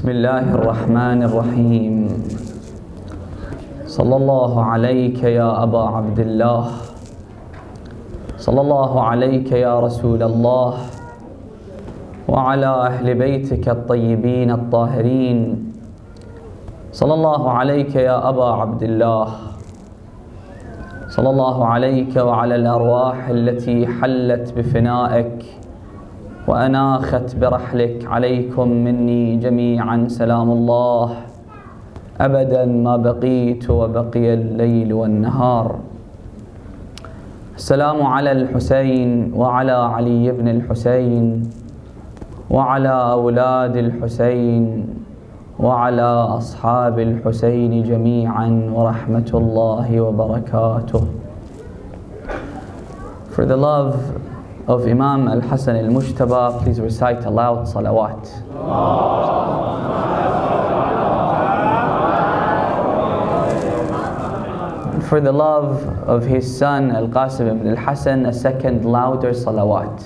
بسم الله الرحمن الرحيم صلى الله عليك يا أبا عبد الله صلى الله عليك يا رسول الله وعلى أهل بيتك الطيبين الطاهرين صلى الله عليك يا أبا عبد الله صلى الله عليك وعلى الأرواح التي حلت بفنائك وأناخت برحلك. عليكم مني جميعا سلام الله أبدا ما بقيت وبقي الليل والنهار. السلام على الحسين وعلى علي بن الحسين وعلى أولاد الحسين وعلى أصحاب الحسين جميعا ورحمة الله وبركاته. For the love of Imam Al-Hasan Al-Mujtaba, please recite aloud salawat. And for the love of his son Al-Qasim ibn Al-Hasan, a second louder salawat.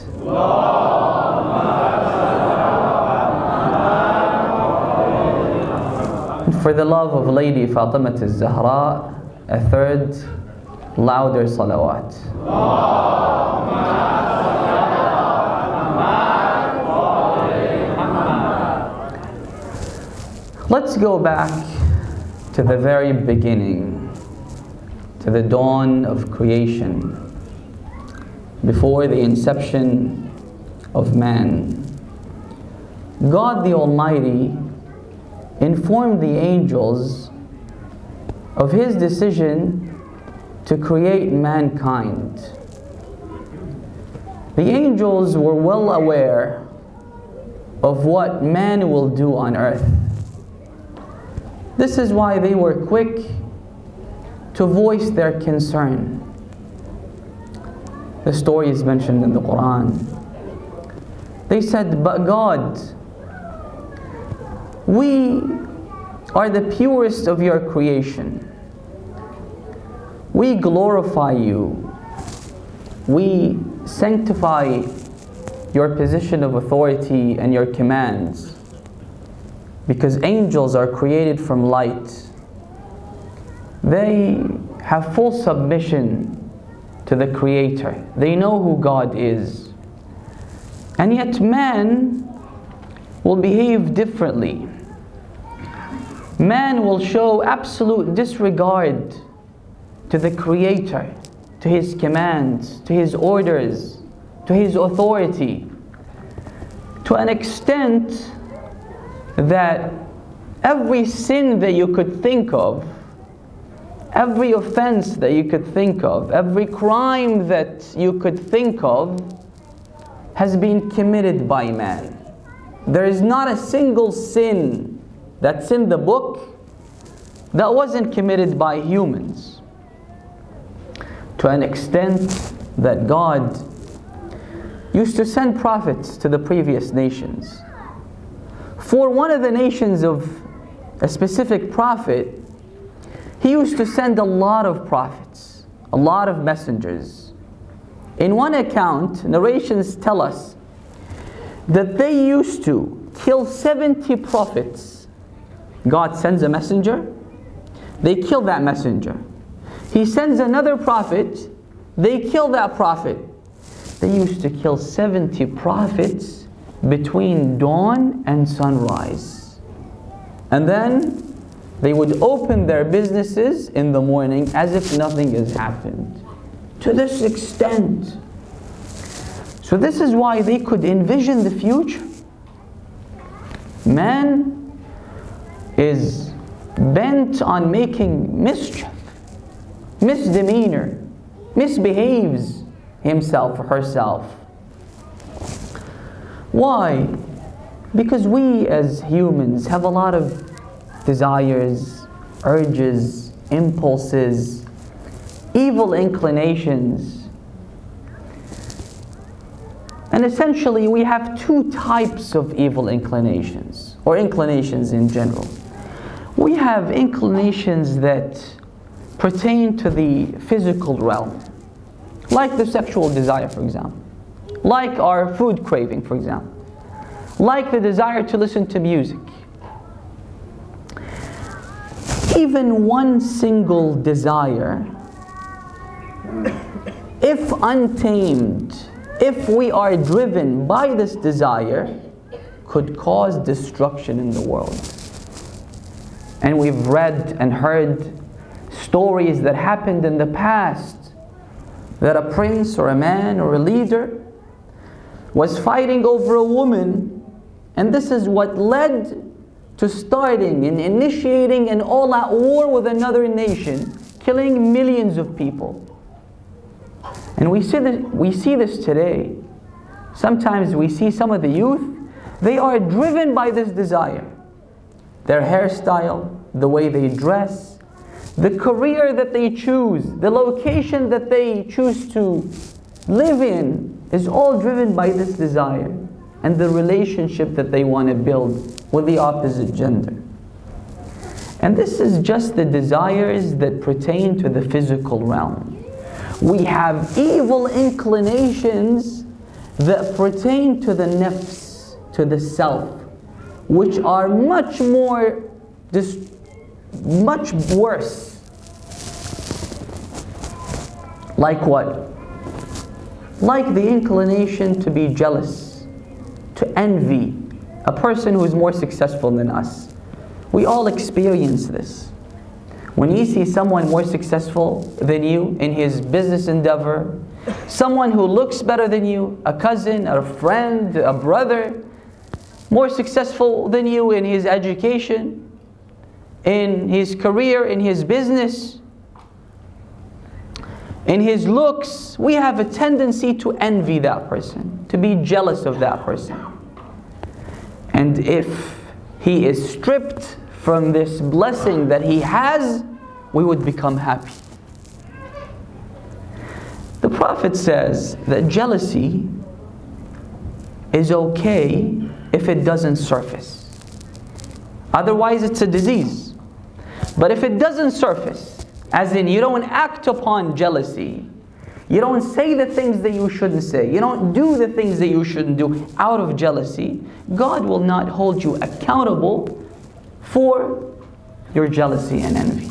And for the love of Lady Fatimat Al-Zahra, a third louder salawat. Let's go back to the very beginning, to the dawn of creation, before the inception of man. God the Almighty informed the angels of His decision to create mankind. The angels were well aware of what man will do on earth. This is why they were quick to voice their concern. The story is mentioned in the Quran. They said, "But God, we are the purest of your creation. We glorify you. We sanctify your position of authority and your commands. Because angels are created from light. They have full submission to the Creator. They know who God is. And yet man will behave differently. Man will show absolute disregard to the Creator, to His commands, to His orders, to His authority, to an extent that every sin that you could think of, every offense that you could think of, every crime that you could think of has been committed by man. There is not a single sin that's in the book that wasn't committed by humans, to an extent that God used to send prophets to the previous nations. For one of the nations of a specific prophet, he used to send a lot of prophets, a lot of messengers. In one account, narrations tell us that they used to kill 70 prophets. God sends a messenger, they kill that messenger. He sends another prophet, they kill that prophet. They used to kill 70 prophets between dawn and sunrise. And then they would open their businesses in the morning as if nothing has happened. To this extent. So this is why they could envision the future. Man is bent on making mischief, misdemeanor, misbehaves himself or herself. Why? Because we as humans have a lot of desires, urges, impulses, evil inclinations. And essentially we have two types of evil inclinations, or inclinations in general. We have inclinations that pertain to the physical realm, like the sexual desire, for example. Like our food craving, for example. Like the desire to listen to music. even one single desire, if untamed, if we are driven by this desire, could cause destruction in the world. And we've read and heard stories that happened in the past, that a prince or a man or a leader was fighting over a woman, and this is what led to starting and initiating an all-out war with another nation, killing millions of people. And we see this today. Sometimes we see some of the youth, they are driven by this desire. Their hairstyle, the way they dress, the career that they choose, the location that they choose to live in, is all driven by this desire and the relationship that they want to build with the opposite gender. And this is just the desires that pertain to the physical realm. We have evil inclinations that pertain to the nafs, to the self, which are much worse. Like what? Like the inclination to be jealous, to envy a person who is more successful than us. We all experience this. When you see someone more successful than you in his business endeavor, someone who looks better than you, a cousin, a friend, a brother, more successful than you in his education, in his career, in his business, in his looks, we have a tendency to envy that person, to be jealous of that person. And if he is stripped from this blessing that he has, we would become happy. The Prophet says that jealousy is okay if it doesn't surface. Otherwise it's a disease. But if it doesn't surface, as in you don't act upon jealousy, you don't say the things that you shouldn't say, you don't do the things that you shouldn't do out of jealousy, God will not hold you accountable for your jealousy and envy.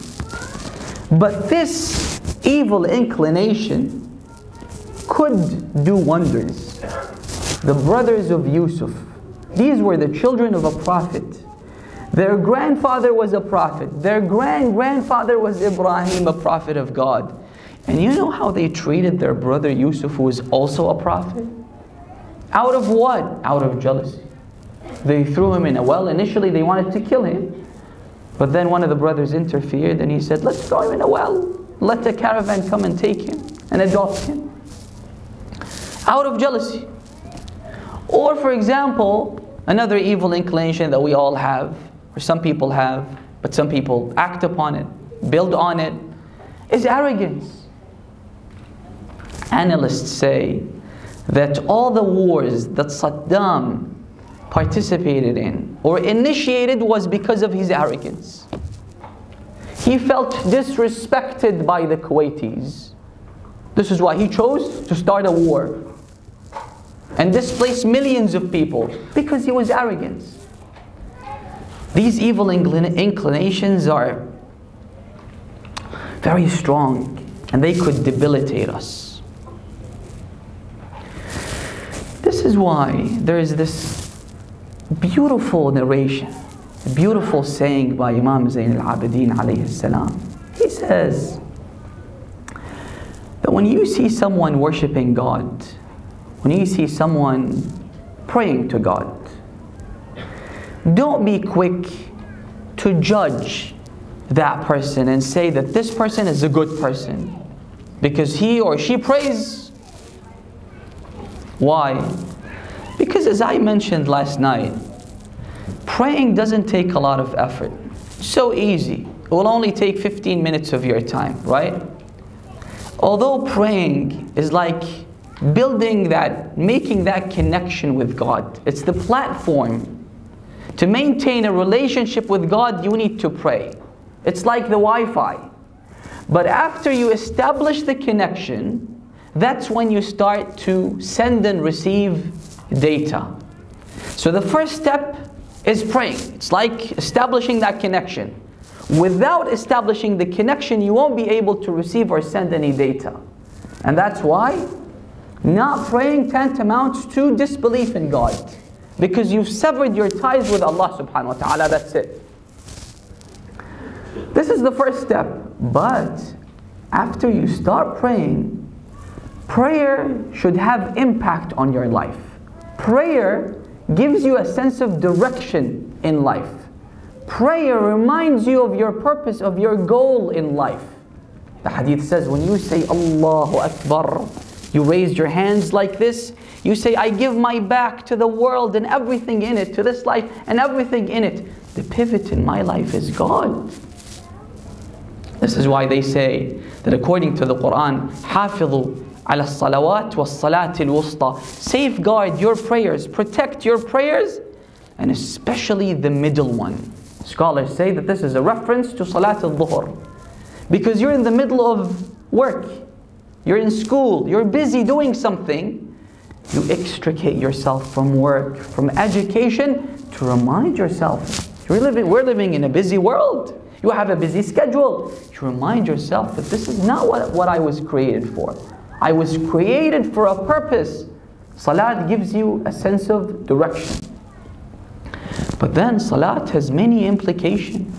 But this evil inclination could do wonders. The brothers of Yusuf, these were the children of a prophet. Their grandfather was a prophet. Their grandfather was Ibrahim, a prophet of God. And you know how they treated their brother Yusuf, who was also a prophet? Out of what? Out of jealousy. They threw him in a well. Initially they wanted to kill him. But then one of the brothers interfered and he said, let's throw him in a well. Let the caravan come and take him and adopt him. Out of jealousy. Or for example, another evil inclination that we all have, or some people have, but some people act upon it, build on it, is arrogance. Analysts say that all the wars that Saddam participated in or initiated was because of his arrogance. He felt disrespected by the Kuwaitis. This is why he chose to start a war and displace millions of people, because he was arrogant. These evil inclinations are very strong and they could debilitate us. This is why there is this beautiful narration, a beautiful saying by Imam Zayn al-Abidin alayhi salam. He says that when you see someone worshipping God, when you see someone praying to God, don't be quick to judge that person and say that this person is a good person because he or she prays. Why? Because as I mentioned last night, praying doesn't take a lot of effort. It's so easy. It will only take 15 minutes of your time, right? Although praying is like building that, making that connection with God. It's the platform. To maintain a relationship with God, you need to pray. It's like the Wi-Fi. But after you establish the connection, that's when you start to send and receive data. So the first step is praying. It's like establishing that connection. Without establishing the connection, you won't be able to receive or send any data. And that's why not praying tantamounts to disbelief in God, because you've severed your ties with Allah subhanahu wa ta'ala. That's it. This is the first step. But after you start praying, prayer should have impact on your life. Prayer gives you a sense of direction in life. Prayer reminds you of your purpose, of your goal in life. The hadith says when you say Allahu Akbar, you raise your hands like this, you say, I give my back to the world and everything in it, to this life and everything in it. The pivot in my life is God. This is why they say that according to the Quran, حافظوا على الصلوات والصلاة الوسطى. Safeguard your prayers, protect your prayers, and especially the middle one. Scholars say that this is a reference to Salat al-Dhuhr. Because you're in the middle of work, you're in school, you're busy doing something, you extricate yourself from work, from education, to remind yourself. We're living in a busy world. You have a busy schedule. You remind yourself that this is not what I was created for. I was created for a purpose. Salat gives you a sense of direction. But then Salat has many implications,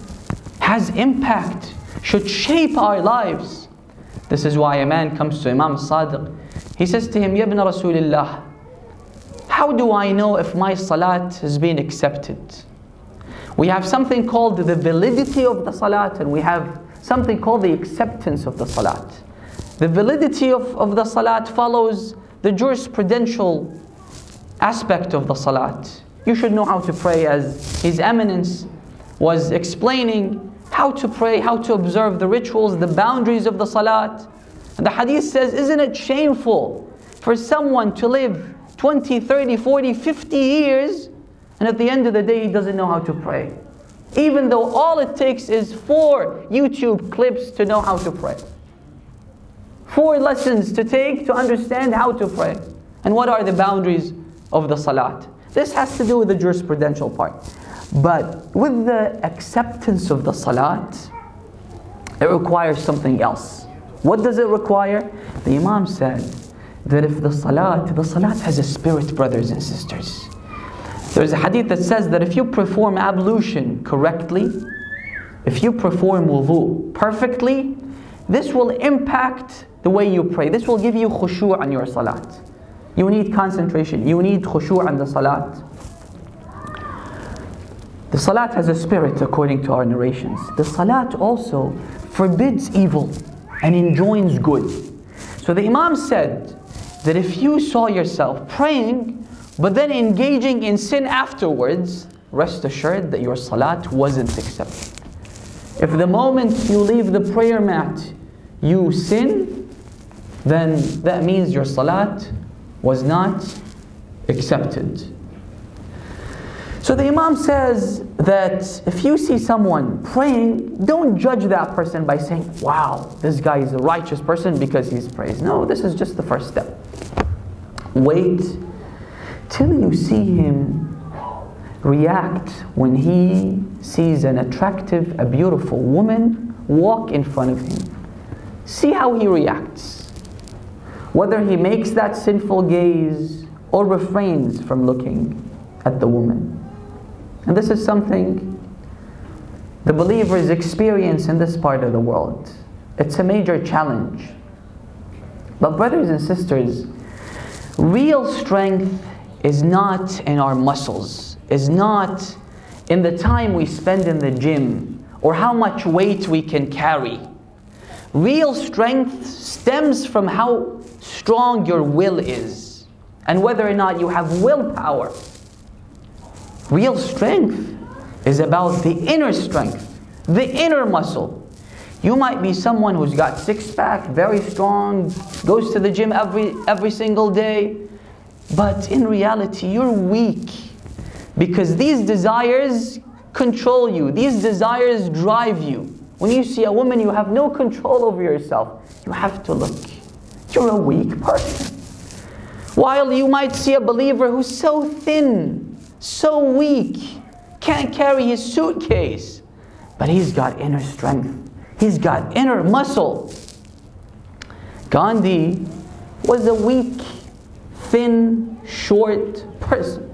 has impact, should shape our lives. This is why a man comes to Imam Sadiq. He says to him, Ya ibn Rasulillah, how do I know if my Salat has been accepted? We have something called the validity of the Salat, and we have something called the acceptance of the Salat. The validity of the Salat follows the jurisprudential aspect of the Salat. You should know how to pray, as His Eminence was explaining how to pray, how to observe the rituals, the boundaries of the Salat. And the hadith says, isn't it shameful for someone to live 20, 30, 40, 50 years and at the end of the day he doesn't know how to pray? Even though all it takes is 4 YouTube clips to know how to pray. 4 lessons to take to understand how to pray. And what are the boundaries of the Salat? This has to do with the jurisprudential part. But with the acceptance of the Salat, it requires something else. What does it require? The Imam said that if the Salat has a spirit, brothers and sisters. There's a hadith that says that if you perform ablution correctly, if you perform wudu perfectly, this will impact the way you pray. This will give you khushu' on your Salat. You need concentration. You need khushu' on the Salat. The Salat has a spirit according to our narrations. The Salat also forbids evil and enjoins good. So the Imam said that if you saw yourself praying but then engaging in sin afterwards, rest assured that your Salat wasn't accepted. If the moment you leave the prayer mat you sin, then that means your Salat was not accepted. So the Imam says that if you see someone praying, don't judge that person by saying, wow, this guy is a righteous person because he's prays. No, this is just the first step. Wait till you see him react when he sees an attractive, a beautiful woman walk in front of him. See how he reacts. Whether he makes that sinful gaze or refrains from looking at the woman. And this is something the believers experience in this part of the world. It's a major challenge. But brothers and sisters, real strength is not in our muscles, is not in the time we spend in the gym or how much weight we can carry. Real strength stems from how strong your will is and whether or not you have willpower. Real strength is about the inner strength, the inner muscle. You might be someone who's got six-pack, very strong, goes to the gym every single day, but in reality you're weak because these desires control you, these desires drive you. When you see a woman, you have no control over yourself. You have to look. You're a weak person. While you might see a believer who's so thin, so weak, can't carry his suitcase. but he's got inner strength. He's got inner muscle. Gandhi was a weak, thin, short person.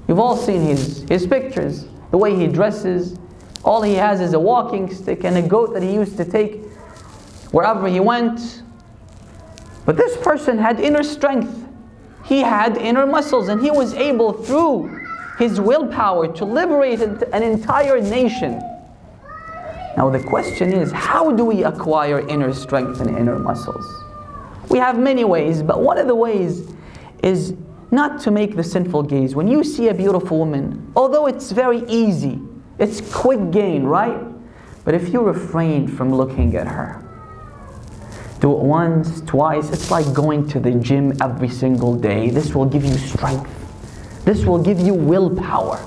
You've all seen his pictures, the way he dresses. All he has is a walking stick and a goat that he used to take wherever he went. But this person had inner strength. He had inner muscles, and he was able, through his willpower, to liberate an entire nation. Now the question is, how do we acquire inner strength and inner muscles? We have many ways, but one of the ways is not to make the sinful gaze. When you see a beautiful woman, although it's very easy, it's quick gain, right? But if you refrain from looking at her, do it once, twice. It's like going to the gym every single day. This will give you strength. This will give you willpower.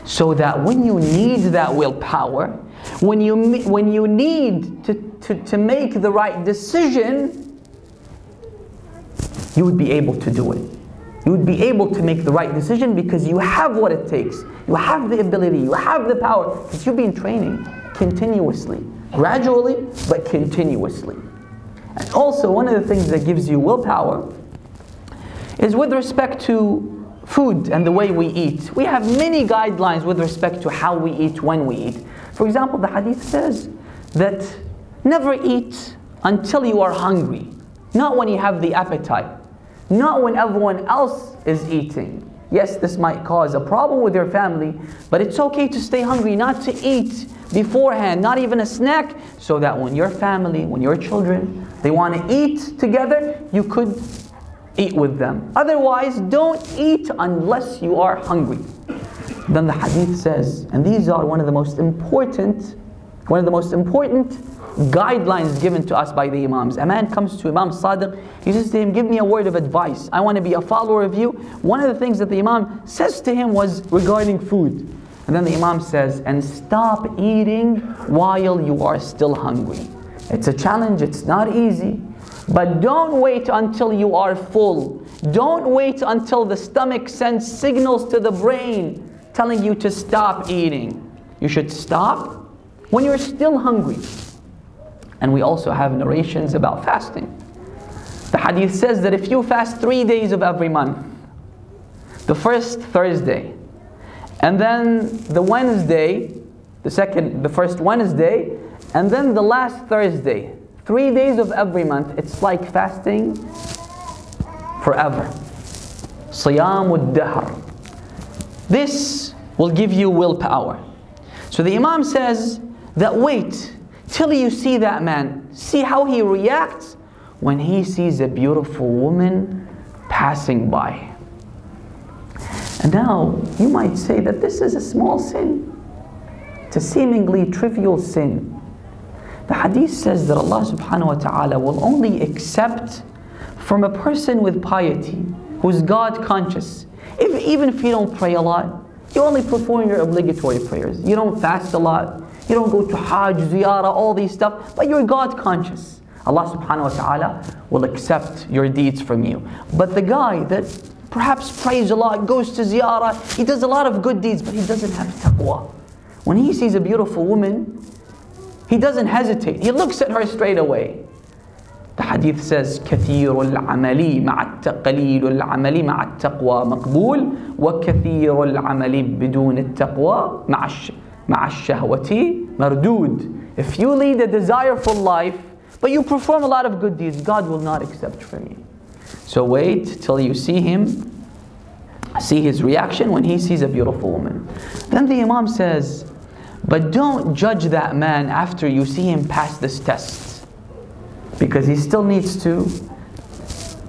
So that when you need that willpower, when you need to make the right decision, you would be able to do it. You would be able to make the right decision because you have what it takes. You have the ability, you have the power, because you've been training continuously, gradually, but continuously. And also, one of the things that gives you willpower is with respect to food and the way we eat. We have many guidelines with respect to how we eat, when we eat. For example, the hadith says that never eat until you are hungry, not when you have the appetite. Not when everyone else is eating. Yes, this might cause a problem with your family, but it's okay to stay hungry, not to eat beforehand, not even a snack, so that when your family, when your children, they want to eat together, you could eat with them. Otherwise, don't eat unless you are hungry. Then the hadith says, and these are one of the most important guidelines given to us by the Imams. A man comes to Imam Sadiq, he says to him, give me a word of advice. I want to be a follower of you. One of the things that the Imam says to him was regarding food. And then the Imam says, and stop eating while you are still hungry. It's a challenge, it's not easy. But don't wait until you are full. Don't wait until the stomach sends signals to the brain telling you to stop eating. You should stop when you're still hungry. And we also have narrations about fasting. The hadith says that if you fast 3 days of every month, the first Thursday, and then the Wednesday, the first Wednesday, and then the last Thursday, 3 days of every month, it's like fasting forever. Siyamud dahr. This will give you willpower. So the Imam says that wait till you see that man. See how he reacts when he sees a beautiful woman passing by. And now, you might say that this is a small sin. It's a seemingly trivial sin. The hadith says that Allah subhanahu wa ta'ala will only accept from a person with piety, who's God conscious. Even if you don't pray a lot, you only perform your obligatory prayers. You don't fast a lot. You don't go to Hajj, Ziyarah, all these stuff, but you're God conscious. Allah subhanahu wa ta'ala will accept your deeds from you. But the guy that perhaps prays a lot, goes to Ziyarah, he does a lot of good deeds, but he doesn't have taqwa. When he sees a beautiful woman, he doesn't hesitate. He looks at her straight away. The hadith says, كثير العمل مع قليل العمل مع التقوى مقبول وكثير العمل بدون التقوى مع الشهوة مردود. If you lead a desireful life, but you perform a lot of good deeds, God will not accept from you. So wait till you see him, see his reaction when he sees a beautiful woman. Then the Imam says, but don't judge that man after you see him pass this test, because he still needs to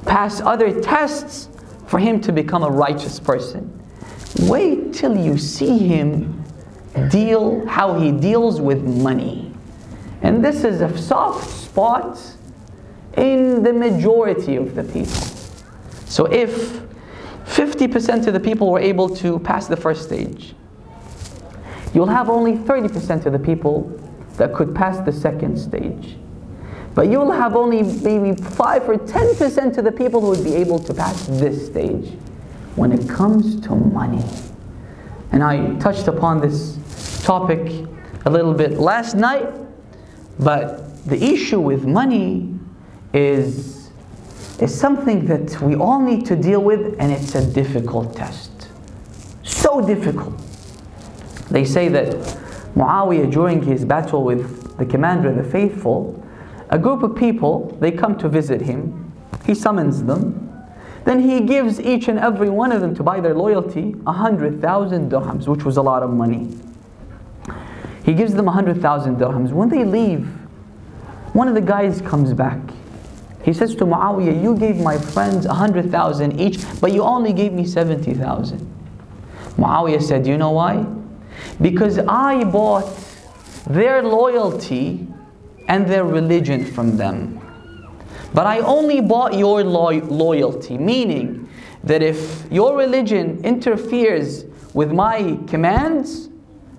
pass other tests for him to become a righteous person. Wait till you see him how he deals with money. And this is a soft spot in the majority of the people. So if 50% of the people were able to pass the first stage, you'll have only 30% of the people that could pass the second stage. But you'll have only maybe 5 or 10% of the people who would be able to pass this stage when it comes to money. And I touched upon this topic a little bit last night. But the issue with money is something that we all need to deal with, and it's a difficult test. So difficult. They say that Muawiyah, during his battle with the commander of the faithful, a group of people, they come to visit him. He summons them. Then he gives each and every one of them, to buy their loyalty, 100,000 dirhams, which was a lot of money. He gives them 100,000 dirhams. When they leave, one of the guys comes back. He says to Muawiyah, you gave my friends 100,000 each, but you only gave me 70,000. Muawiyah said, you know why? Because I bought their loyalty and their religion from them. But I only bought your loyalty, meaning that if your religion interferes with my commands,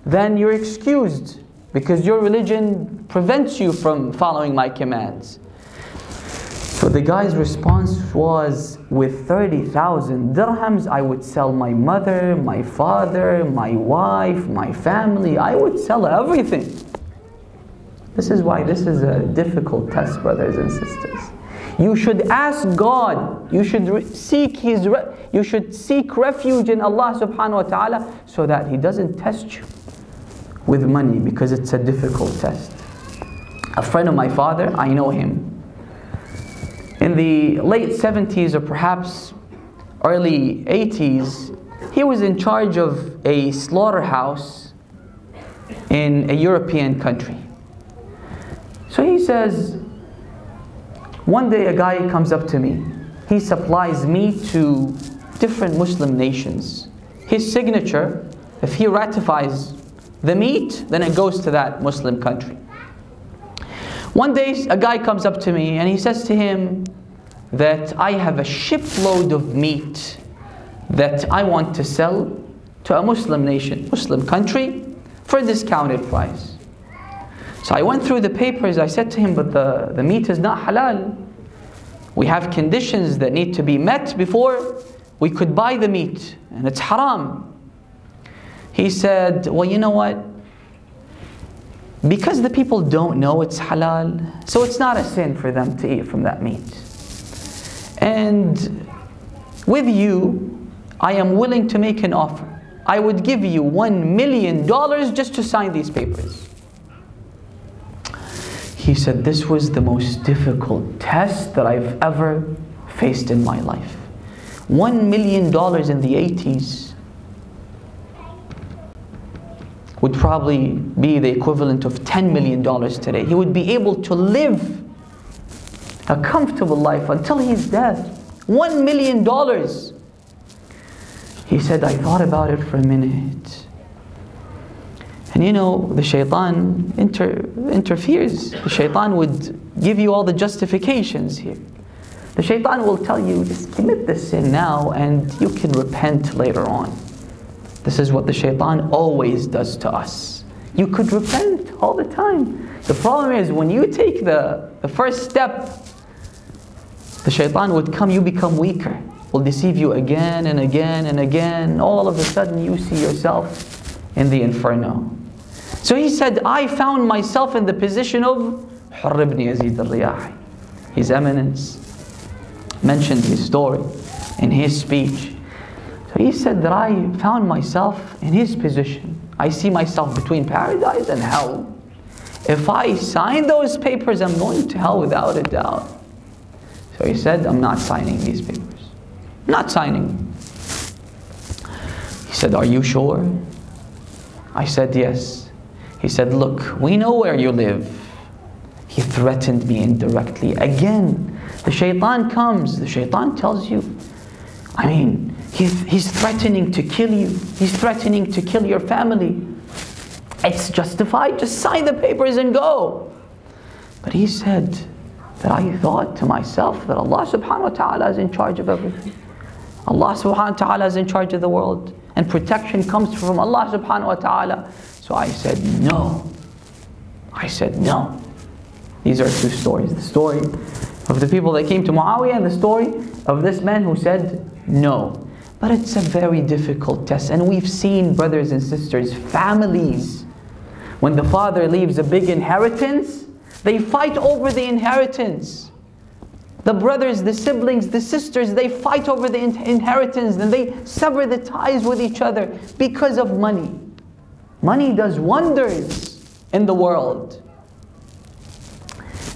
then you're excused, because your religion prevents you from following my commands. So the guy's response was, with 30,000 dirhams, I would sell my mother, my father, my wife, my family. I would sell everything. This is why this is a difficult test, brothers and sisters. You should ask God, you should seek refuge in Allah subhanahu wa ta'ala, so that He doesn't test you with money, because it's a difficult test. A friend of my father, I know him. In the late 70s or perhaps early 80s, he was in charge of a slaughterhouse in a European country. So he says, one day a guy comes up to me. He supplies meat to different Muslim nations. His signature, if he ratifies the meat, then it goes to that Muslim country. One day a guy comes up to me and he says to him that I have a shipload of meat that I want to sell to a Muslim nation, Muslim country, for a discounted price. So I went through the papers. I said to him, but the meat is not halal. We have conditions that need to be met before we could buy the meat, and it's haram. He said, well, you know what? Because the people don't know it's halal, so it's not a sin for them to eat from that meat. And with you, I am willing to make an offer. I would give you $1 million just to sign these papers. He said, this was the most difficult test that I've ever faced in my life. $1 million in the 80s would probably be the equivalent of $10 million today. He would be able to live a comfortable life until his death. $1 million. He said, I thought about it for a minute. And you know, the shaitan interferes. The shaitan would give you all the justifications here. The shaitan will tell you, just commit this sin now and you can repent later on. This is what the shaitan always does to us. You could repent all the time. The problem is, when you take the first step, the shaitan would come, you become weaker. Will deceive you again and again and again. All of a sudden you see yourself in the inferno. So he said, I found myself in the position of Hurr ibn Yazid al-Riyahi. His Eminence mentioned his story in his speech. So he said that I found myself in his position. I see myself between paradise and hell. If I sign those papers, I'm going to hell without a doubt. So he said, I'm not signing these papers. I'm not signing them. He said, are you sure? I said, yes. He said, look, we know where you live. He threatened me indirectly. Again, the shaitan comes. The shaitan tells you, I mean, he's threatening to kill you. He's threatening to kill your family. It's justified. Just sign the papers and go. But he said that I thought to myself that Allah subhanahu wa ta'ala is in charge of everything. Allah subhanahu wa ta'ala is in charge of the world. And protection comes from Allah subhanahu wa ta'ala. So I said, no. I said, no. These are two stories. The story of the people that came to Muawiyah and the story of this man who said, no. But it's a very difficult test. And we've seen, brothers and sisters, families When the father leaves a big inheritance, they fight over the inheritance. The brothers, the siblings, the sisters, they fight over the inheritance, and they sever the ties with each other because of money. Money does wonders in the world.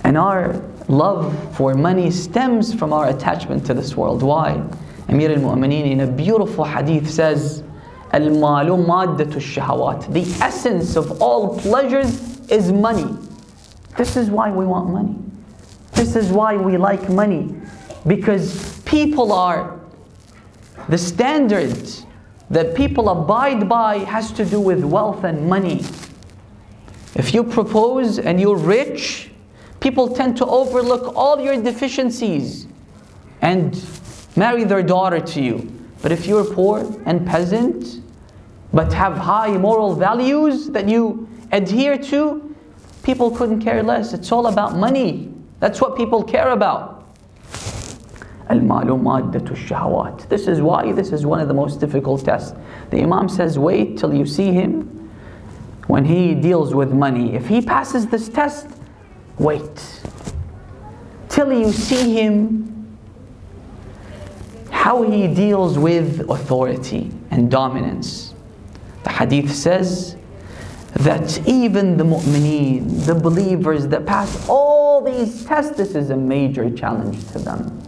And our love for money stems from our attachment to this world. Why? Amir al-Mu'mineen in a beautiful hadith says, Al-malu maddatu shahawat. The essence of all pleasures is money. This is why we want money. This is why we like money. Because people are, the standard that people abide by has to do with wealth and money. If you propose and you're rich, people tend to overlook all your deficiencies and marry their daughter to you. But if you're poor and peasant, but have high moral values that you adhere to, people couldn't care less. It's all about money. That's what people care about. Al-malu maddatu shahawat. This is why this is one of the most difficult tests. The Imam says, wait till you see him when he deals with money. If he passes this test, wait till you see him how he deals with authority and dominance. The hadith says that even the mu'mineen, the believers that pass all these tests, this is a major challenge to them.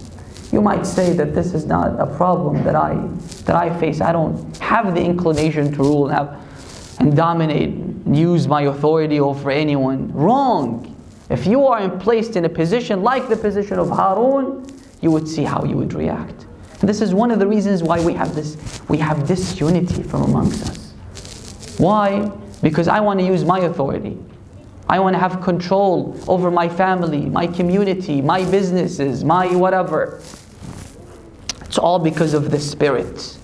You might say that this is not a problem that I face. I don't have the inclination to rule and dominate and use my authority over anyone. Wrong. If you are placed in a position like the position of Harun, you would see how you would react. And this is one of the reasons why we have disunity from amongst us. Why? Because I want to use my authority. I want to have control over my family, my community, my businesses, my whatever. It's all because of this spirit.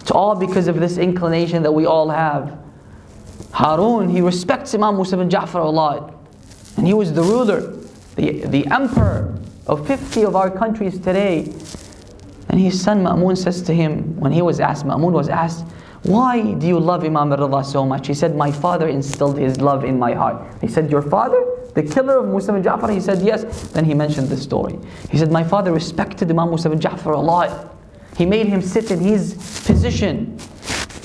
It's all because of this inclination that we all have. Harun, he respects Imam Musa bin Ja'far a lot. And he was the ruler, the emperor of 50 of our countries today. And his son Ma'mun says to him, when he was asked, Ma'mun was asked, why do you love Imam al-Rida so much? He said, my father instilled his love in my heart. He said, your father? The killer of Musa bin Ja'far? He said, yes. Then he mentioned the story. He said, my father respected Imam Musa bin Ja'far a lot. He made him sit in his position.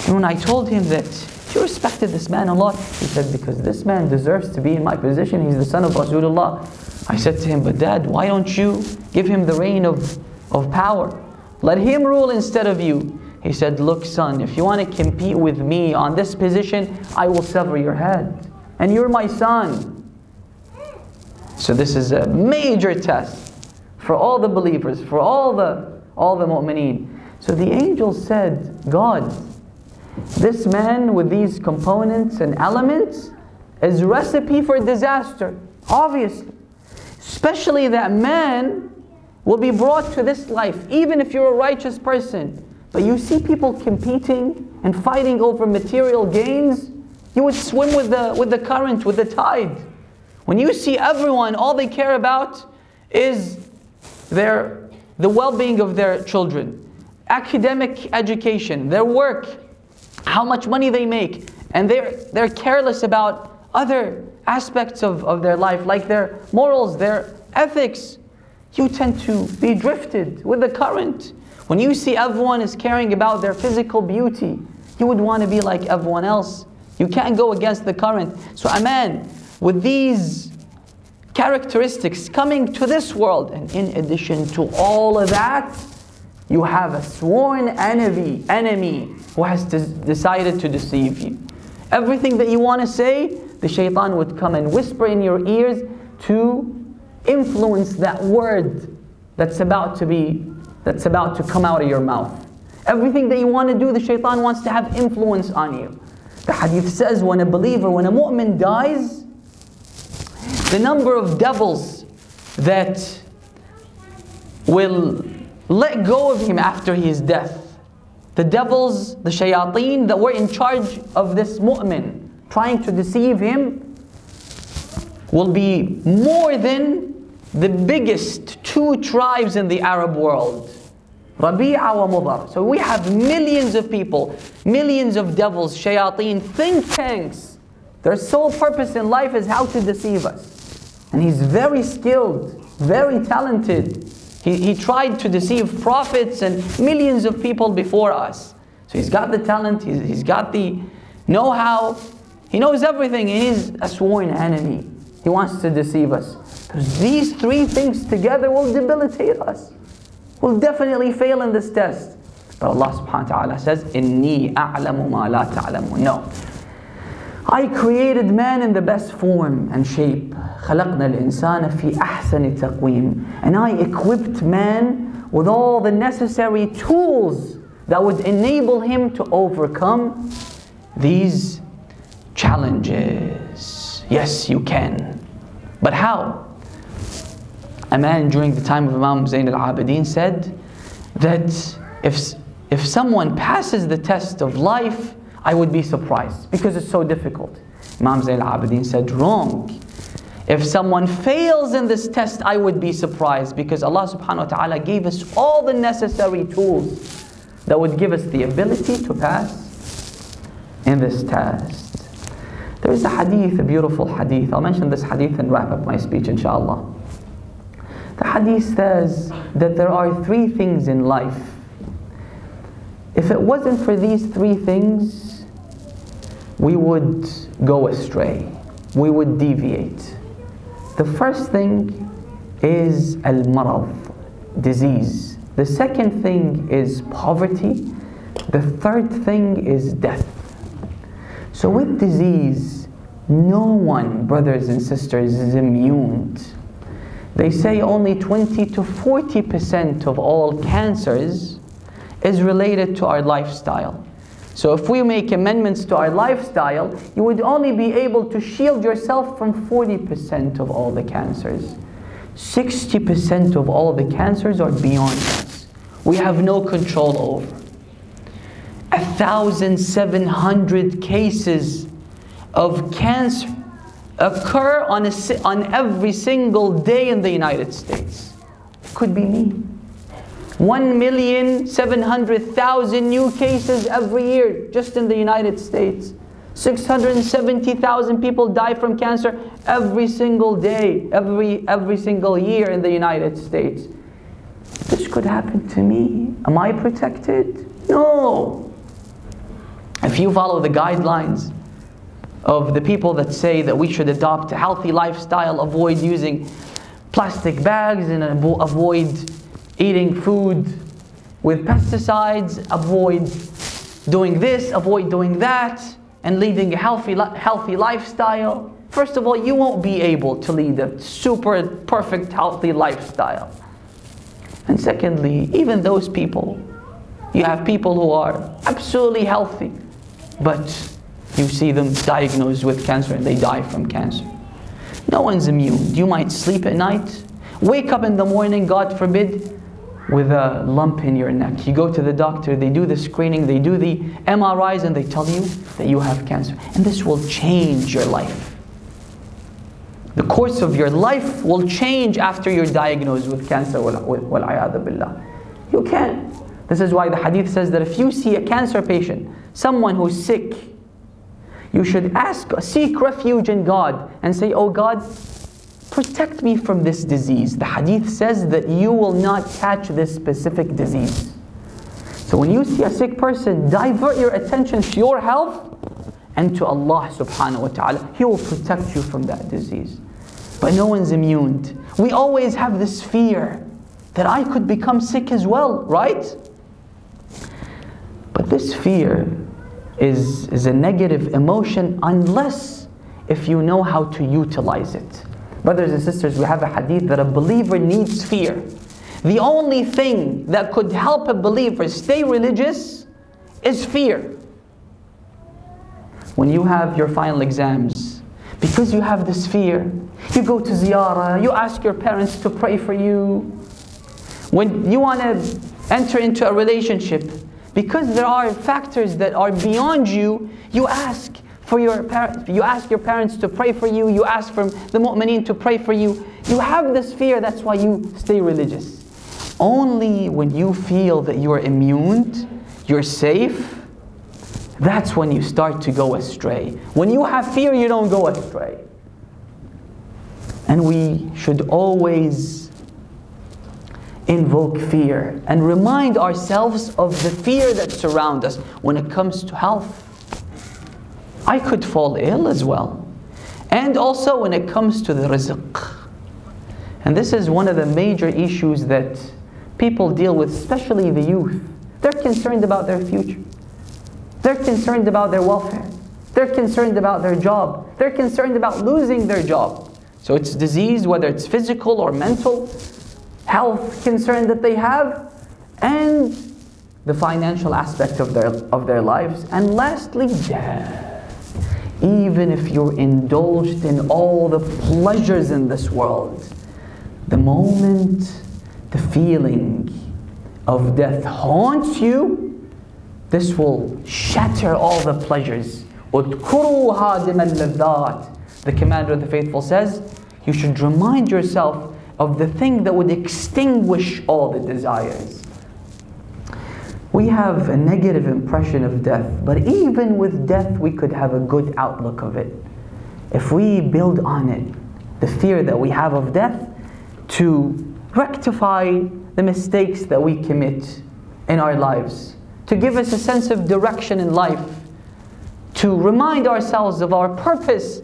And when I told him that, you respected this man a lot, he said, because this man deserves to be in my position. He's the son of Rasulullah. I said to him, but Dad, why don't you give him the reign of power? Let him rule instead of you. He said, look son, if you want to compete with me on this position, I will sever your head. And you're my son. So this is a major test for all the believers, for all the mu'mineen. So the angel said, God, this man with these components and elements is a recipe for disaster, obviously. Especially that man will be brought to this life, even if you're a righteous person. But you see people competing and fighting over material gains, you would swim with the current, with the tide. When you see everyone, all they care about is the well-being of their children, academic education, their work, how much money they make, and they're careless about other aspects of their life, like their morals, their ethics. You tend to be drifted with the current. When you see everyone is caring about their physical beauty, you would want to be like everyone else. You can't go against the current. So a man with these characteristics coming to this world, and in addition to all of that, you have a sworn enemy who has decided to deceive you. Everything that you want to say, the shaitan would come and whisper in your ears to influence that word that's about to come out of your mouth. Everything that you want to do, the shaitan wants to have influence on you. The hadith says when a believer, when a mu'min dies, the number of devils that will let go of him after his death, the devils, the shayateen that were in charge of this mu'min, trying to deceive him, will be more than the biggest two tribes in the Arab world, Rabi'a wa Mudar. So we have millions of people, millions of devils, shayateen, think tanks Their sole purpose in life is how to deceive us. And he's very skilled, very talented. He tried to deceive prophets and millions of people before us. So he's got the talent, he's got the know-how, he knows everything, and he's a sworn enemy. He wants to deceive us. Because these three things together will debilitate us. We'll definitely fail in this test. But Allah subhanahu wa ta'ala says, إِنِّي أَعْلَمُ مَا لَا تَعْلَمُونَ. No. I created man in the best form and shape. خَلَقْنَا الْإِنسَانَ فِي أَحْسَنِ تَقْوِيمٍ. And I equipped man with all the necessary tools that would enable him to overcome these challenges. Yes, you can. But how? A man during the time of Imam Zayn al-Abidin said that if someone passes the test of life, I would be surprised because it's so difficult. Imam Zayn al-Abidin said, wrong. If someone fails in this test, I would be surprised because Allah subhanahu wa ta'ala gave us all the necessary tools that would give us the ability to pass in this test. There is a hadith, a beautiful hadith. I'll mention this hadith and wrap up my speech, inshallah. The hadith says that there are three things in life. If it wasn't for these three things, we would go astray. We would deviate. The first thing is al-marad, disease. The second thing is poverty. The third thing is death. So with disease, no one, brothers and sisters, is immune. They say only 20 to 40% of all cancers is related to our lifestyle. So if we make amendments to our lifestyle, you would only be able to shield yourself from 40% of all the cancers. 60% of all the cancers are beyond us. We have no control over. 1,700 cases of cancer occur on every single day in the United States. It could be me. 1,700,000 new cases every year just in the United States. 670,000 people die from cancer every single day, every single year in the United States. This could happen to me. Am I protected? No. If you follow the guidelines of the people that say that we should adopt a healthy lifestyle, avoid using plastic bags and avoid eating food with pesticides, avoid doing this, avoid doing that, and leading a healthy lifestyle. First of all, you won't be able to lead a super perfect healthy lifestyle. And secondly, even those people, you have people who are absolutely healthy, but you see them diagnosed with cancer and they die from cancer. No one's immune. You might sleep at night, wake up in the morning, God forbid, with a lump in your neck. You go to the doctor, they do the screening, they do the MRIs, and they tell you that you have cancer. And this will change your life. The course of your life will change after you're diagnosed with cancer. Wal-'iyadhu billah. You can't. This is why the hadith says that if you see a cancer patient, someone who's sick, you should seek refuge in God and say, oh God, protect me from this disease. The hadith says that you will not catch this specific disease. So when you see a sick person, divert your attention to your health and to Allah subhanahu wa ta'ala. He will protect you from that disease. But no one's immune. We always have this fear that I could become sick as well, right? But this fear is a negative emotion unless if you know how to utilize it. Brothers and sisters, we have a hadith that a believer needs fear. The only thing that could help a believer stay religious is fear. When you have your final exams, because you have this fear, you go to ziyarah, you ask your parents to pray for you. When you want to enter into a relationship, because there are factors that are beyond you, you ask for your parents, you ask your parents to pray for you, you ask for the mu'mineen to pray for you. You have this fear, that's why you stay religious. Only when you feel that you are immune, you're safe, that's when you start to go astray. When you have fear, you don't go astray. And we should always invoke fear and remind ourselves of the fear that surrounds us when it comes to health. I could fall ill as well. And also when it comes to the rizq. And this is one of the major issues that people deal with, especially the youth. They're concerned about their future. They're concerned about their welfare. They're concerned about their job. They're concerned about losing their job. So it's disease, whether it's physical or mental, health concern that they have, and the financial aspect of their lives. And lastly, death. Even if you're indulged in all the pleasures in this world, the moment the feeling of death haunts you, this will shatter all the pleasures. اذكروا هادم اللذات. The commander of the faithful says, you should remind yourself of the thing that would extinguish all the desires. We have a negative impression of death, but even with death we could have a good outlook of it. If we build on it, the fear that we have of death, to rectify the mistakes that we commit in our lives, to give us a sense of direction in life, to remind ourselves of our purpose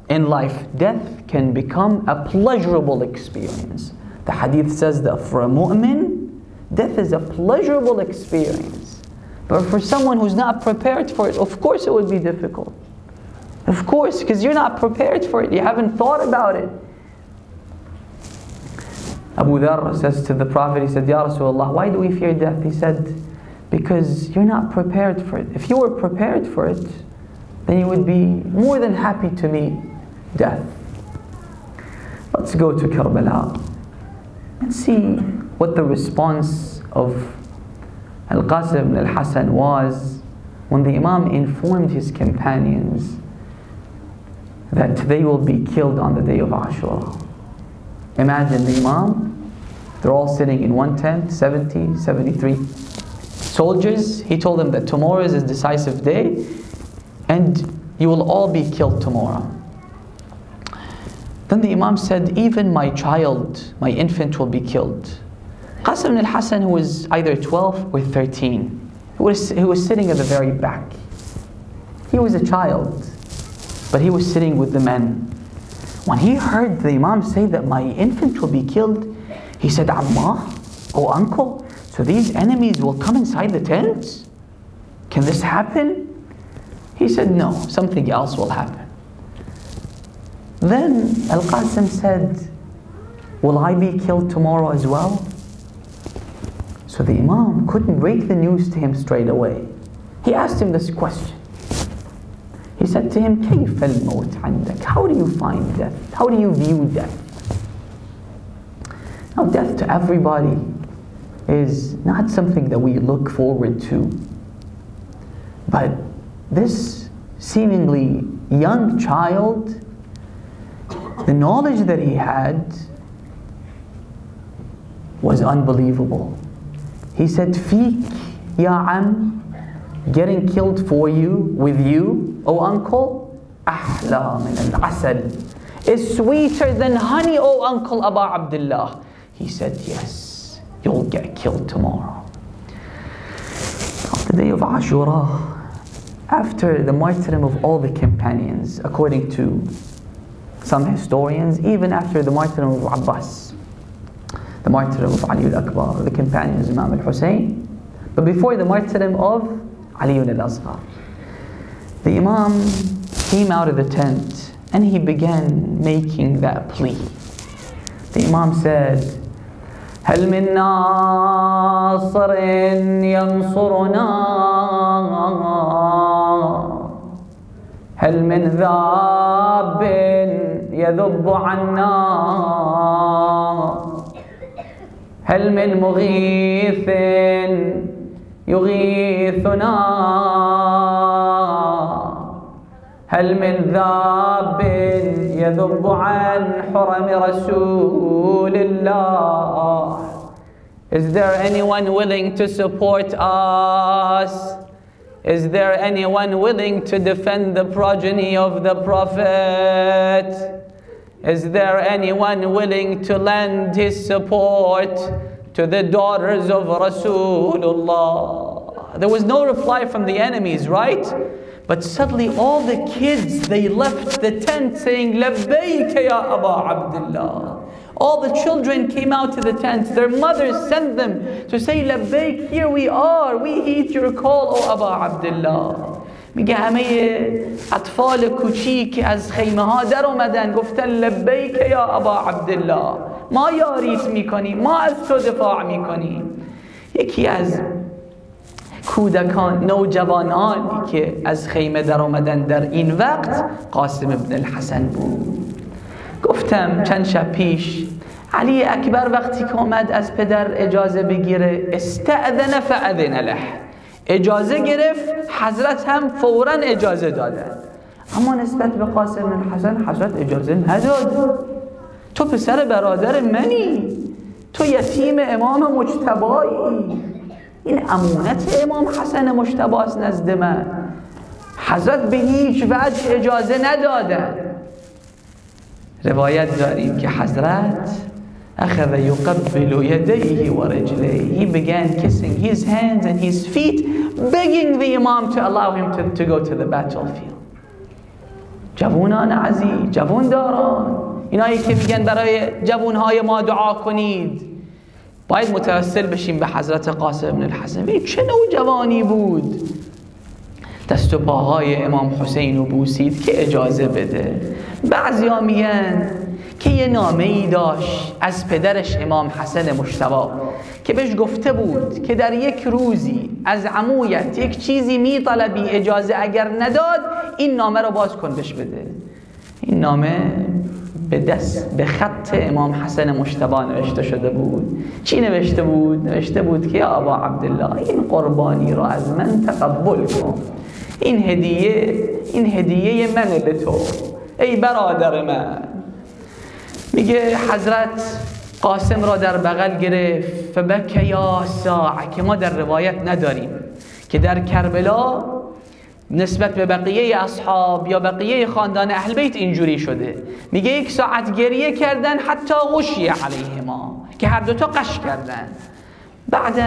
in life, death can become a pleasurable experience. The hadith says that for a mu'min, death is a pleasurable experience. But for someone who's not prepared for it, of course it would be difficult. Of course, because you're not prepared for it, you haven't thought about it. Abu Dharr says to the Prophet, he said, Ya Rasulullah, why do we fear death? He said, because you're not prepared for it. If you were prepared for it, then you would be more than happy to meet death. Let's go to Karbala and see what the response of Al-Qasim al-Hasan was when the Imam informed his companions that they will be killed on the day of Ashura. Imagine the Imam, they're all sitting in one tent, 70, 73 soldiers. He told them that tomorrow is a decisive day and you will all be killed tomorrow. Then the Imam said, even my child, my infant will be killed. Qasim al-Hasan, who was either 12 or 13, he was sitting at the very back. He was a child, but he was sitting with the men. When he heard the Imam say that my infant will be killed, he said, Amma, oh uncle, so these enemies will come inside the tents? Can this happen? He said, no, something else will happen. Then Al-Qasim said, will I be killed tomorrow as well? So the Imam couldn't break the news to him straight away. He asked him this question. He said to him, كيف الموت عندك? How do you find death? How do you view death? Now, death to everybody is not something that we look forward to. But this seemingly young child, the knowledge that he had was unbelievable. He said, Fiq, ya am, getting killed for you, with you, oh uncle, ahla min al-asal, is sweeter than honey, oh uncle Aba Abdullah. He said, yes, you'll get killed tomorrow. On the day of Ashura, after the martyrdom of all the companions, according to some historians, even after the martyrdom of Abbas, the martyrdom of Ali al-Akbar, the companions of Imam al-Hussein, but before the martyrdom of Ali al-Asghar, the Imam came out of the tent and he began making that plea. The Imam said, هل من ناصر ينصرنا هل من ذاب يذب عنا هل من مغيث يغيثنا هل من ذاب يذب عن حرم رسول الله? Is there anyone willing to support us Is there anyone willing to defend the progeny of the Prophet? Is there anyone willing to lend his support to the daughters of Rasulullah? There was no reply from the enemies, right? But suddenly all the kids, they left the tent saying, Labbayka ya Aba Abdullah. All the children came out to the tent. Their mothers sent them to say, Labbayk, here we are. We heed your call, O Aba Abdullah. میگه همه اطفال کوچیک از خیمه ها در اومدن گفتن لبیک یا ابا عبدالله، ما یاریت میکنیم، ما از تو دفاع میکنیم. یکی از کودکان، نوجوانانی که از خیمه در اومدن در این وقت قاسم ابن الحسن بود. گفتم چند شب پیش علی اکبر وقتی که اومد از پدر اجازه بگیره، استأذن فأذن له، اجازه گرفت، حضرت هم فوراً اجازه دادن. اما نسبت به قاسم بن الحسن حضرت اجازه نداد. تو پسر برادر منی، تو یتیم امام مجتبایی، این امانت امام حسن مجتبی است نزد من. حضرت به هیچ وجه اجازه ندادن. روایت داریم که حضرت أخذ يقبل يديه ورجليه. He began kissing his hands and his feet, begging the Imam to allow him to go to the battlefield. جوانان عزیز، جوانداران، اینایی که میگن برای جوانهای ما دعا کنید، باید متوسل بشیم به حضرت قاسم بن الحسن. ببینید چه نوجوانی بود، دست و پاهای امام حسین رو بوسید که اجازه بده. بعضیا میگن که یه نامه‌ای داشت از پدرش امام حسن مجتبی که بهش گفته بود که در یک روزی از عمویت یک چیزی میطلبی، اجازه اگر نداد این نامه رو باز کن بهش بده. این نامه به خط امام حسن مجتبی نوشته شده بود. چی نوشته بود؟ نوشته بود که یا ابا عبدالله، این قربانی رو از من تقبل کن، این هدیه من به تو ای برادر من. میگه حضرت قاسم را در بغل گرفت، فبکه یا ساعه، که ما در روایت نداریم که در کربلا نسبت به بقیه اصحاب یا بقیه خاندان اهل بیت اینجوری شده. میگه یک ساعت گریه کردن حتی غشی علیهما، که هر دوتا قش کردن. بعدا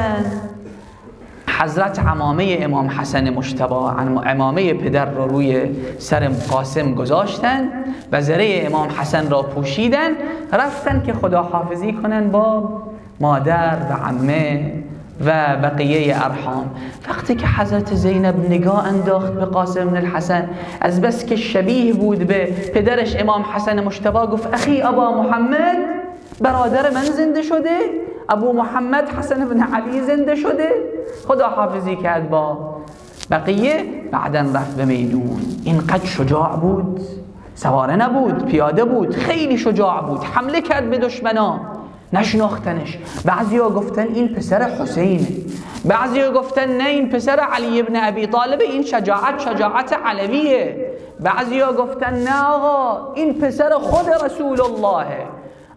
حضرت عمامه امام حسن مجتبی، عمامه پدر رو روی سر قاسم گذاشتن و زره امام حسن را پوشیدن، رفتن که خداحافظی کنن با مادر و عمه و بقیه ارحام. وقتی که حضرت زینب نگاه انداخت به قاسم بن الحسن، از بس که شبیه بود به پدرش امام حسن مجتبی، گفت اخی ابا محمد، برادر من زنده شده، ابو محمد حسن بن علی زنده شده. خدا حافظی کرد با بقیه. بعداً رفت به میدون. اینقدر شجاع بود، سواره نبود، پیاده بود، خیلی شجاع بود. حمله کرد به دشمنان، نشناختنش. بعضیا گفتن این پسر حسینه، بعضیا گفتن نه این پسر علی ابن ابی طالب، این شجاعت علویه. بعضیا گفتن نه آقا این پسر خود رسول اللهه.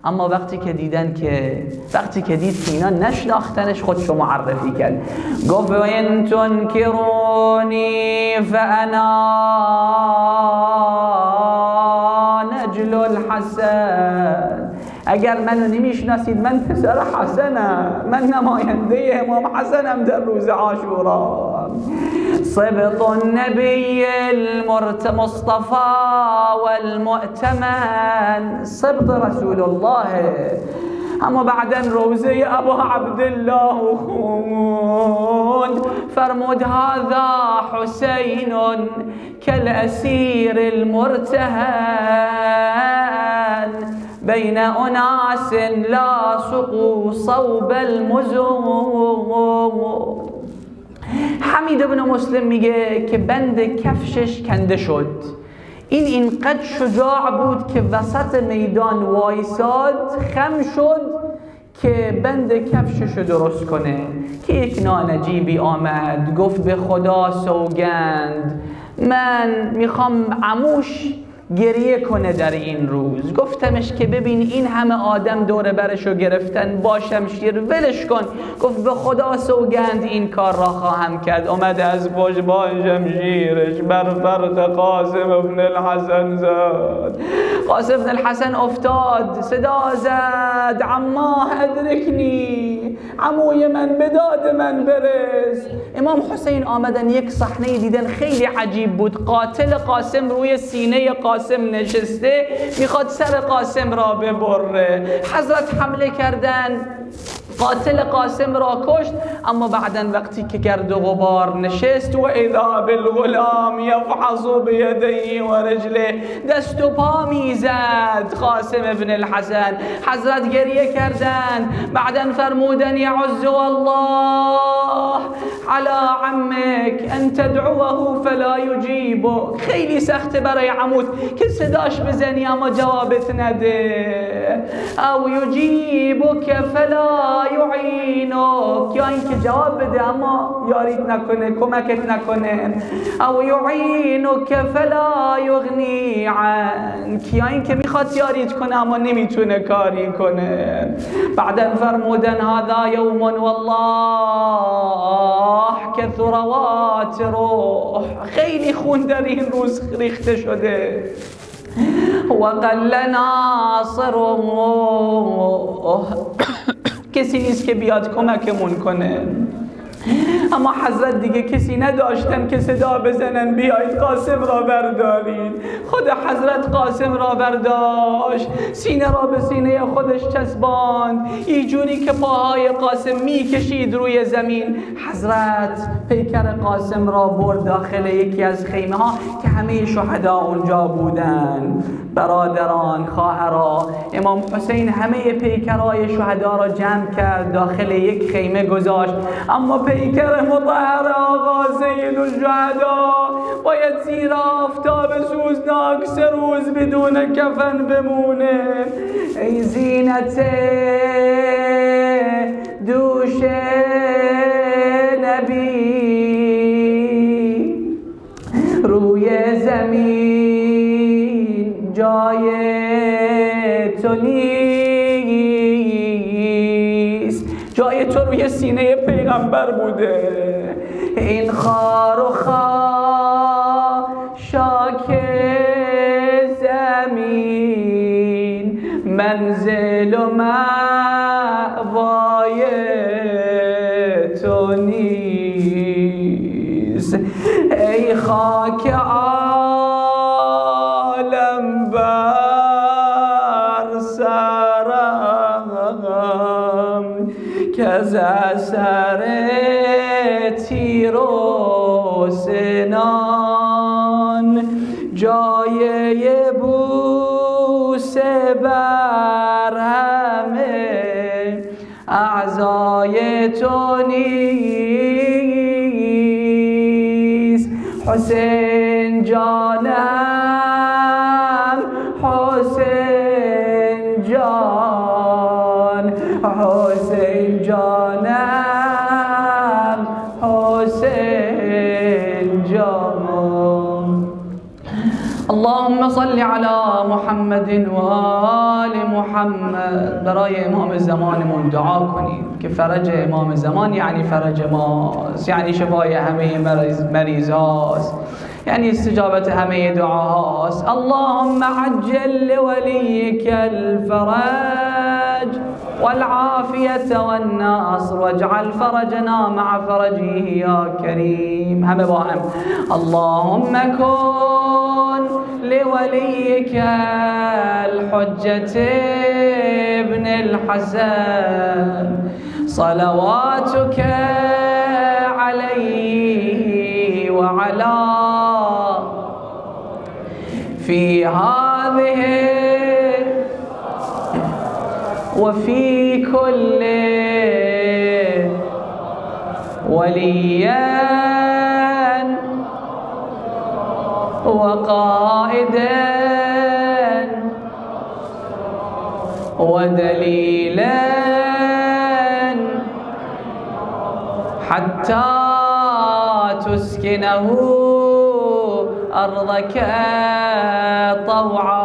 اما وقتی که دید که اینا نشناختنش، خودشو معرفی کرد. گفت این تنکرونی فانا نجل الحسن، اگر منو نمیشناسید من پسر حسنم، من نماینده امام حسنم در روز عاشورا. صبط النبی مصطفى والمؤتمن، صبط رسول الله. اما بعدا روزه ابا عبدالله خوند، فرمود هذا حسین كالاسیر المرتهن بین اناس لا سقوا صوب المزون. حمید بن مسلم میگه که بند کفشش کنده شد. این اینقدر شجاع بود که وسط میدان وایساد، خم شد که بند کفشش رو درست کنه که یک نانجیبی آمد، گفت به خدا سوگند من میخوام عموش گریه کنه در این روز. گفتمش که ببین این همه آدم دور برشو گرفتن با شمشیر، ولش کن. گفت به خدا سوگند این کار را خواهم کرد. اومده از پشتبان شمشیرش بر فرق قاسم ابن الحسن زد. قاسم ابن الحسن افتاد، صدا زد عماه ادرکنی، عموی من به داد من برس. امام حسین آمدن یک صحنه دیدن خیلی عجیب بود. قاتل قاسم روی سینه قاسم نشسته، میخواد سر قاسم را ببره. حضرت حمله کردن، قاتل قاسم را کشت. اما بعداً وقتی که گرد و غبار نشست، و اذا بالغلام یفحص بیدیه و رجله، دست و پا میزد قاسم ابن الحسن. حضرت گریه کردن، بعداً فرمودن یعز الله على عمک ان تدعوه فلا یجیبک. خیلی سخته برای عموت که صداش بزنی اما جوابت نده. او یجیبک فلا یعینک، یا اینکه جواب بده اما یاریت نکنه، کمکت نکنه. او یعینک فلا یغنی عنک، یا اینکه میخواد یاریت کنه اما نمیتونه کاری کنه. بعدا فرمودن هذا یوم والله کثروات روح، خیلی خون در این روز ریخته شده. و قل ناصره، کسی نیست که بیاد کمکمون کنه. اما حضرت دیگه کسی نداشتن که صدا بزنن بیایید قاسم را بردارید. خود حضرت قاسم را برداشت، سینه را به سینه خودش چسباند، یه جوری که پاهای قاسم میکشید روی زمین. حضرت پیکر قاسم را برد داخل یکی از خیمه ها که همه شهدا اونجا بودن. برادران، خواهران، امام حسین همه پیکرهای شهدا را جمع کرد، داخل یک خیمه گذاشت. اما پیکر مطهر آقا سید الشهدا باید زیر آفتاب سوزناک 3 روز بدون کفن بمونه. ای زینت دوش نبی، روی زمین جای تو نیست، جای تو روی سینه پیغمبر بوده. این خار و خاشاک زمین منزل و مأوای تو نیست. ای خاک عالم بر سرم که از اثر تیر و سنان جای بوسه بر همه اعضای تو نیست. حسین جانم، حسین جان، حسین جانم، حسین جان. اللهم صل على محمد و آل محمد. برای امام زمانمون دعا کنید که فرج امام زمان یعنی فرج ماست، یعنی شفای همه مریض هاست، یعنی استجابت همه دعاهاست. اللهم عجل لوليك الفرج والعافية والنصر واجعل فرجنا مع فرجه يا كريم. همه با هم. اللهم كن لوليك الحجة ابن الحسن صلواتك عليه وعلى في هذه وفي كل وليا وقائدا ودليلا حتى تسكنه أرضك طوعا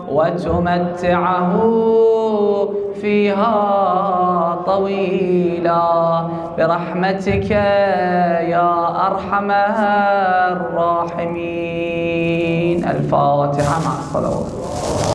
وتمتعه فيها طويلا برحمتك يا أرحم الراحمين. الفاتحة مع الصلوات.